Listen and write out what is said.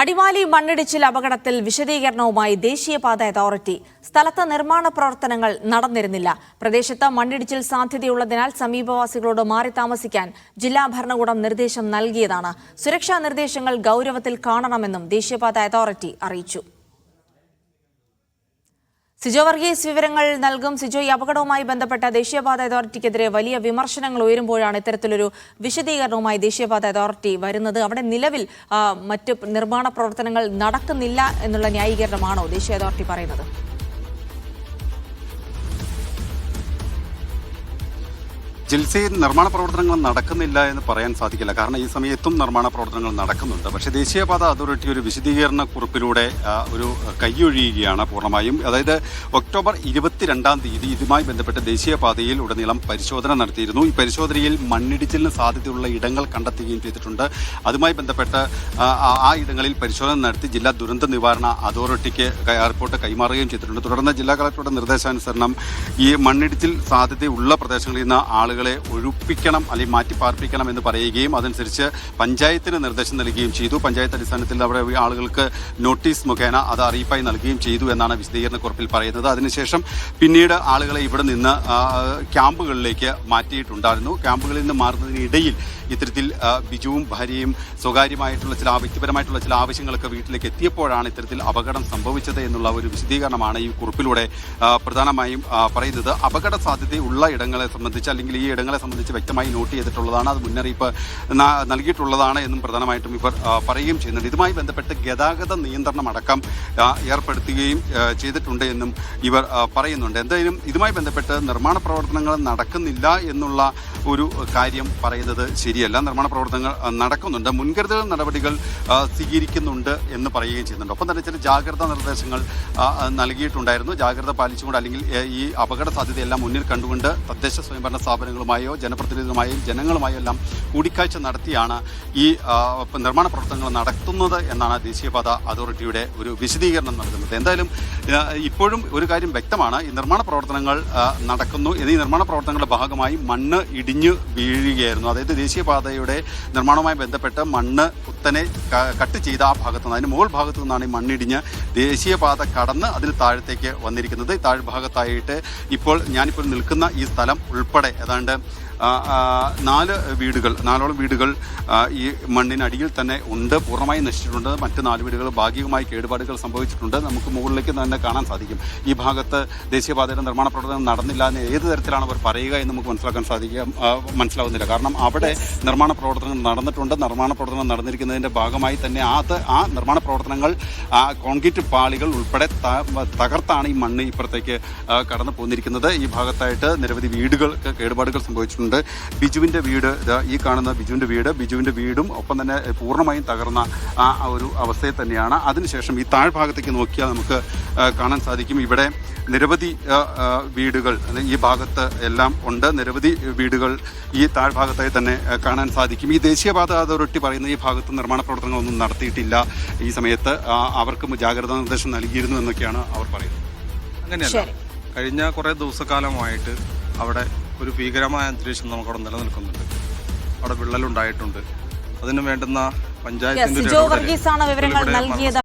അടിമാലി മണ്ണിടിച്ചിൽ അപകടത്തിൽ വിശദീകരണവുമായി ദേശീയപാത അതോറിറ്റി. സ്ഥലത്ത് നിർമ്മാണ പ്രവർത്തനങ്ങൾ നടന്നിരുന്നില്ല. പ്രദേശത്ത് മണ്ണിടിച്ചിൽ സാധ്യതയുള്ളതിനാൽ സമീപവാസികളോട് മാറി താമസിക്കാൻ ജില്ലാ ഭരണകൂടം നിർദ്ദേശം നൽകിയതാണ്. സുരക്ഷാ നിർദ്ദേശങ്ങൾ ഗൌരവത്തിൽ കാണണമെന്നും ദേശീയപാത അതോറിറ്റി അറിയിച്ചു. സിജോ വർഗീസ് വിവരങ്ങൾ നൽകും. സിജോ, ഈ അപകടവുമായി ബന്ധപ്പെട്ട ദേശീയപാത അതോറിറ്റിക്കെതിരെ വലിയ വിമർശനങ്ങൾ ഉയരുമ്പോഴാണ് ഇത്തരത്തിലൊരു വിശദീകരണവുമായി ദേശീയപാത അതോറിറ്റി വരുന്നത്. അവിടെ നിലവിൽ മറ്റ് നിർമ്മാണ പ്രവർത്തനങ്ങൾ നടക്കുന്നില്ല എന്നുള്ള ന്യായീകരണമാണോ ദേശീയ അതോറിറ്റി പറയുന്നത്? ജിൽസി, നിർമ്മാണ പ്രവർത്തനങ്ങൾ നടക്കുന്നില്ല എന്ന് പറയാൻ സാധിക്കില്ല. കാരണം ഈ സമയത്തും നിർമ്മാണ പ്രവർത്തനങ്ങൾ നടക്കുന്നുണ്ട്. പക്ഷേ ദേശീയപാത അതോറിറ്റി ഒരു വിശദീകരണ കുറിപ്പിലൂടെ ഒരു കൈയൊഴിയുകയാണ് പൂർണ്ണമായും. അതായത് ഒക്ടോബർ 22-ാം തീയതി ഇതുമായി ബന്ധപ്പെട്ട് ദേശീയപാതയിൽ ഉടനീളം പരിശോധന നടത്തിയിരുന്നു. ഈ പരിശോധനയിൽ മണ്ണിടിച്ചിലിന് സാധ്യതയുള്ള ഇടങ്ങൾ കണ്ടെത്തുകയും ചെയ്തിട്ടുണ്ട്. അതുമായി ബന്ധപ്പെട്ട് ആ ഇടങ്ങളിൽ പരിശോധന നടത്തി ജില്ലാ ദുരന്ത നിവാരണ അതോറിറ്റിക്ക് റിപ്പോർട്ട് കൈമാറുകയും ചെയ്തിട്ടുണ്ട്. തുടർന്ന് ജില്ലാ കളക്ടറുടെ നിർദ്ദേശാനുസരണം ഈ മണ്ണിടിച്ചിൽ സാധ്യതയുള്ള പ്രദേശങ്ങളിൽ നിന്ന് ആളുകളെ ഒഴിപ്പിക്കണം അല്ലെങ്കിൽ മാറ്റി പാർപ്പിക്കണം എന്ന് പറയുകയും അതനുസരിച്ച് പഞ്ചായത്തിന് നിർദ്ദേശം നൽകുകയും ചെയ്തു. പഞ്ചായത്ത് അടിസ്ഥാനത്തിൽ അവിടെ ആളുകൾക്ക് നോട്ടീസ് മുഖേന അത് അറിയിപ്പായി നൽകുകയും ചെയ്തു എന്നാണ് വിശദീകരണക്കുറിപ്പിൽ പറയുന്നത്. അതിനുശേഷം പിന്നീട് ആളുകളെ ഇവിടെ നിന്ന് ക്യാമ്പുകളിലേക്ക് മാറ്റിയിട്ടുണ്ടായിരുന്നു. ക്യാമ്പുകളിൽ നിന്ന് മാറുന്നതിനിടയിൽ ഇത്തരത്തിൽ ബിജുവും ഭാര്യയും സ്വകാര്യമായിട്ടുള്ള വ്യക്തിപരമായിട്ടുള്ള ചില ആവശ്യങ്ങളൊക്കെ വീട്ടിലേക്ക് എത്തിയപ്പോഴാണ് ഇത്തരത്തിൽ അപകടം സംഭവിച്ചത് എന്നുള്ള ഒരു വിശദീകരണമാണ് ഈ കുറിപ്പിലൂടെ പ്രധാനമായും പറയുന്നത്. അപകട സാധ്യതയുള്ള ഇടങ്ങളെ സംബന്ധിച്ച് അല്ലെങ്കിൽ ഈ ഇടങ്ങളെ സംബന്ധിച്ച് വ്യക്തമായി നോട്ട് ചെയ്തിട്ടുള്ളതാണ്. അത് മുന്നറിയിപ്പ് നൽകിയിട്ടുള്ളതാണ് എന്നും പ്രധാനമായിട്ടും ഇവർ പറയുകയും ചെയ്യുന്നുണ്ട്. ഇതുമായി ബന്ധപ്പെട്ട് ഗതാഗത നിയന്ത്രണം അടക്കം ഏർപ്പെടുത്തുകയും ചെയ്തിട്ടുണ്ട് എന്നും ഇവർ പറയുന്നുണ്ട്. എന്തായാലും ഇതുമായി ബന്ധപ്പെട്ട് നിർമ്മാണ പ്രവർത്തനങ്ങൾ നടക്കുന്നില്ല എന്നുള്ള ഒരു കാര്യം പറയുന്നത് ശരിയല്ല. നിർമ്മാണ പ്രവർത്തനങ്ങൾ നടക്കുന്നുണ്ട്, മുൻകരുതൽ നടപടികൾ സ്വീകരിക്കുന്നുണ്ട് എന്ന് പറയുകയും ചെയ്യുന്നുണ്ട്. ഒപ്പം തന്നെ ചില ജാഗ്രതാ നിർദ്ദേശങ്ങൾ നൽകിയിട്ടുണ്ടായിരുന്നു. ജാഗ്രത പാലിച്ചുകൊണ്ട് അല്ലെങ്കിൽ ഈ അപകട സാധ്യതയെല്ലാം മുന്നിൽ കണ്ടുകൊണ്ട് തദ്ദേശ സ്വയംഭരണ സ്ഥാപനങ്ങളുമായോ ജനപ്രതിനിധികളുമായോ ജനങ്ങളുമായോ എല്ലാം കൂടിക്കാഴ്ച നടത്തിയാണ് ഈ നിർമ്മാണ പ്രവർത്തനങ്ങൾ നടത്തുന്നത് എന്നാണ് ദേശീയപാത അതോറിറ്റിയുടെ ഒരു വിശദീകരണം നൽകുന്നത്. എന്തായാലും ഇപ്പോഴും ഒരു കാര്യം വ്യക്തമാണ്, ഈ നിർമ്മാണ പ്രവർത്തനങ്ങൾ നടക്കുന്നു. ഈ നിർമ്മാണ പ്രവർത്തനങ്ങളുടെ ഭാഗമായി മണ്ണ് ഇടിഞ്ഞു വീഴുകയായിരുന്നു. അതായത് ദേശീയപാതയുടെ നിർമ്മാണവുമായി ബന്ധപ്പെട്ട് മണ്ണ് കുത്തനെ കട്ട് ചെയ്ത ആ ഭാഗത്തു നിന്ന്, അതിന് മുകൾ ഭാഗത്തു നിന്നാണ് ഈ മണ്ണിടിഞ്ഞ് ദേശീയപാത കടന്ന് അതിന് താഴത്തേക്ക് വന്നിരിക്കുന്നത്. താഴ്ഭാഗത്തായിട്ട് ഞാനിപ്പോൾ നിൽക്കുന്ന ഈ സ്ഥലം ഉൾപ്പെടെ ഏതാണ്ട് 4 വീടുകൾ ഈ മണ്ണിനടിയിൽ തന്നെ ഉണ്ട്, പൂർണ്ണമായി നശിച്ചിട്ടുണ്ട്. മറ്റ് 4 വീടുകൾ ഭാഗികമായി കേടുപാടുകൾ സംഭവിച്ചിട്ടുണ്ട്. നമുക്ക് മുകളിലേക്ക് തന്നെ കാണാൻ സാധിക്കും. ഈ ഭാഗത്ത് ദേശീയപാതയുടെ നിർമ്മാണ പ്രവർത്തനം നടന്നില്ല എന്ന് ഏത് തരത്തിലാണ് അവർ പറയുക എന്ന് നമുക്ക് മനസ്സിലാവുന്നില്ല. കാരണം അവിടെ നിർമ്മാണ പ്രവർത്തനങ്ങൾ നടന്നിട്ടുണ്ട്. നിർമ്മാണ പ്രവർത്തനം നടന്നിരിക്കുന്നതിൻ്റെ ഭാഗമായി തന്നെ ആ നിർമ്മാണ പ്രവർത്തനങ്ങൾ കോൺക്രീറ്റ് പാളികൾ ഉൾപ്പെടെ തകർത്താണ് ഈ മണ്ണ് ഇപ്പുറത്തേക്ക് കടന്നു പോന്നിരിക്കുന്നത്. ഈ ഭാഗത്തായിട്ട് നിരവധി വീടുകൾക്ക് കേടുപാടുകൾ സംഭവിച്ചിട്ടുണ്ട്. ബിജുവിൻ്റെ വീട്, ഈ കാണുന്ന ബിജുവിൻ്റെ വീടും ഒപ്പം തന്നെ പൂർണ്ണമായും തകർന്ന ആ ഒരു അവസ്ഥയിൽ തന്നെയാണ്. അതിനുശേഷം ഈ താഴ്ഭാഗത്തേക്ക് നോക്കിയാൽ നമുക്ക് കാണാൻ സാധിക്കും, ഇവിടെ നിരവധി വീടുകൾ ഈ ഭാഗത്ത് എല്ലാം ഉണ്ട്. നിരവധി വീടുകൾ ഈ താഴ്ഭാഗത്തായി തന്നെ കാണാൻ സാധിക്കും. ഈ ദേശീയപാത അതോറിറ്റി പറയുന്ന ഈ ഭാഗത്ത് നിർമ്മാണ പ്രവർത്തനങ്ങളൊന്നും നടത്തിയിട്ടില്ല. ഈ സമയത്ത് അവർക്ക് ജാഗ്രതാ നിർദ്ദേശം നൽകിയിരുന്നു എന്നൊക്കെയാണ് അവർ പറയുന്നത്. അങ്ങനെയല്ല, കഴിഞ്ഞ കുറേ ദിവസക്കാലമായിട്ട് അവിടെ ഒരു ഭീകരമായ അന്തരീക്ഷം നമുക്കവിടെ നിലനിൽക്കുന്നുണ്ട്. അവിടെ വിള്ളലുണ്ടായിട്ടുണ്ട്. അതിന് വേണ്ടുന്ന പഞ്ചായത്തിന്റെ സിജോ വർഗീസാണ് വിവരങ്ങൾ നൽകിയത്.